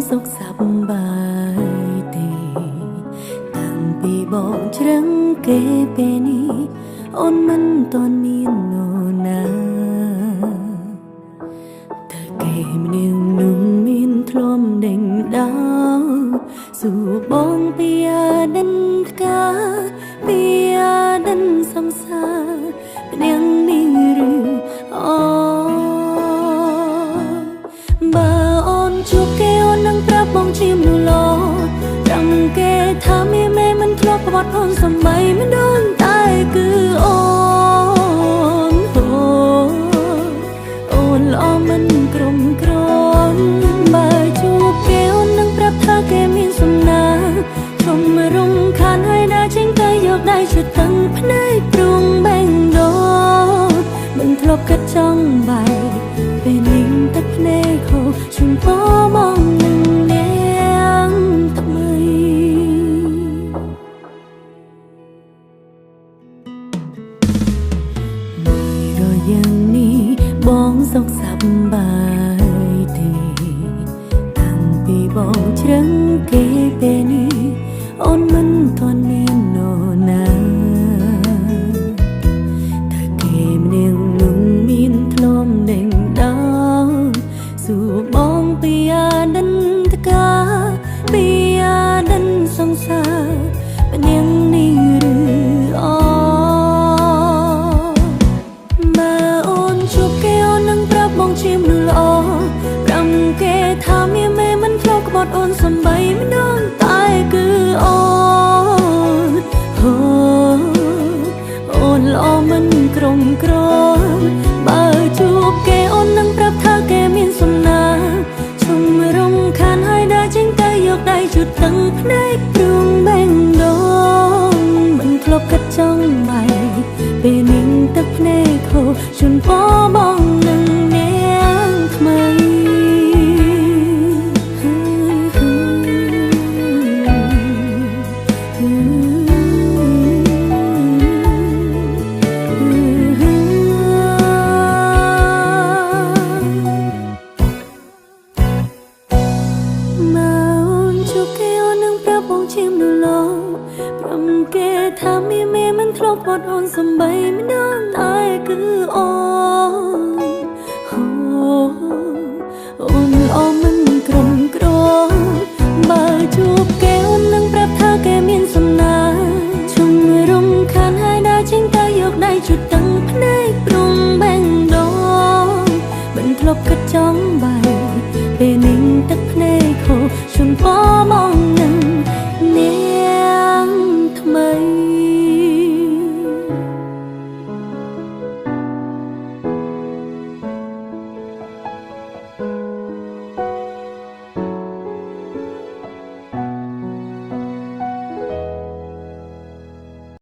សុខសប្បាយទេតាំងពីបងជ្រឹងគេពេលនេះអូនមិនទាន់មាននរណាតែគេម្នាក់នោះមានធ្លុំដេញដោលសួរបងពីអាដិនថ្កាពីអាដិនសំសាម្នាក់នេះឬអូបើអូនជួបគេអូននឹងប្រាប់បងជាមនុស្សល្អចាំគេថាមេមិនធ្លាប់ក្បត់អូនសំបីមិនដូនតែគឺអូនអូនល្អមិនក្រុមក្រនបើជួបគេអូននឹងប្រាប់ថាគេមានសំណាជុំរំខានហើយដើរចេញទៅយកដៃជិតតឹងភ្នែកព្រួងបែងដូរមិនធ្លាប់គិតចង់បែកពេលនេះទឹកភ្នែកហូរជុំពោបងនឹងនាងថ្មីមួយរយៈនេះបងសុខសប្បាយទេតាំងពីបងជ្រឹងគេពេលនេះអូនមិនទាន់មាននរណាតែគេម្នាក់នោះមានធ្លុំដេញដោលសួរបងពីអាដិនថ្កាពីអាដិនសង្សារម្នាក់នេះឬអូបើអូនជួបគេអូននឹងប្រាប់បងជាមនុស្សល្អប្រាំគេថាមានមេមិនធ្លាប់ក្បត់អូនសំបីមិនដូនតែគឺអូនអូនល្អមិនក្រុមក្រនបើជួបគេអូននឹងប្រាប់ថាគេមានសំណាជុំរំខានហើយដើរចេញទៅយកដៃជូតតឹងភ្នែកព្រួងបែងដូរមិនធ្លាប់គិតចង់បែកពេលនេះទឹកភ្នែកហូរជូនពោបងនឹងនាងថ្មីជាមនុស្សល្អព្រមគេថាមានមេមិនធ្លាប់បត់អូនសំបីមិនដឹងតែគឺអូនអូនល្អមិនក្រុមក្រនបើជួបគេអូននឹងប្រាប់ថាគេមានសំណាជុំរំខានហើយដើរចេញទៅយកដៃជូតតឹងភ្នែកព្រួងបែងដូរមិនធ្លាប់គិតចង់បែកពេលនេះទឹកភ្នែកហូរជូនពោ